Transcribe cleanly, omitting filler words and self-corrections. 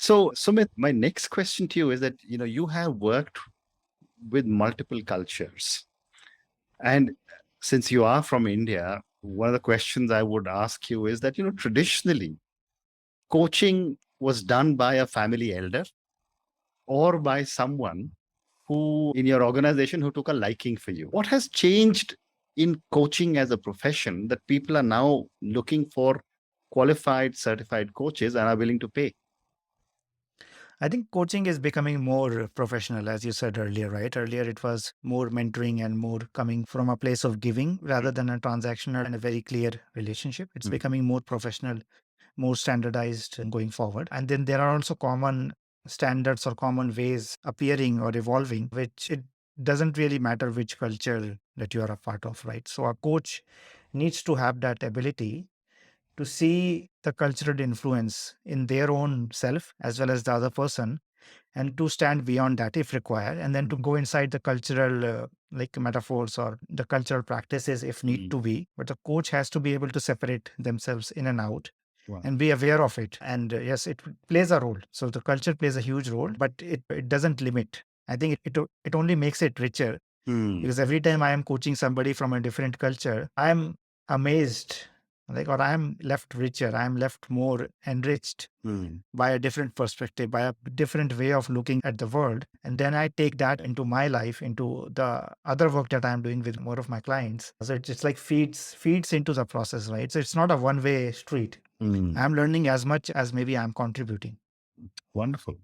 So, Sumit, my next question to you is that, you have worked with multiple cultures. And since you are from India, one of the questions I would ask you is that, traditionally, coaching was done by a family elder or by someone who in your organization who took a liking for you. What has changed in coaching as a profession that people are now looking for qualified, certified coaches and are willing to pay? I think coaching is becoming more professional, as you said earlier, right? Earlier, it was more mentoring and more coming from a place of giving rather than a transactional and a very clear relationship. It's Mm. becoming more professional, more standardized going forward. And then there are also common standards or common ways appearing or evolving, which it doesn't really matter which culture that you are a part of, right? So a coach needs to have that ability to see the cultural influence in their own self as well as the other person, and to stand beyond that if required, and then to go inside the cultural like metaphors or the cultural practices if need Mm. to be. But the coach has to be able to separate themselves in and out Wow. and be aware of it. And yes, it plays a role. So the culture plays a huge role, but it doesn't limit. I think it only makes it richer, Mm. because every time I am coaching somebody from a different culture, I'm amazed, like, or I'm left richer, I'm left more enriched Mm. by a different perspective, by a different way of looking at the world. And then I take that into my life, into the other work that I'm doing with more of my clients. So it's like feeds into the process, right? So it's not a one-way street. Mm. I'm learning as much as maybe I'm contributing. Wonderful.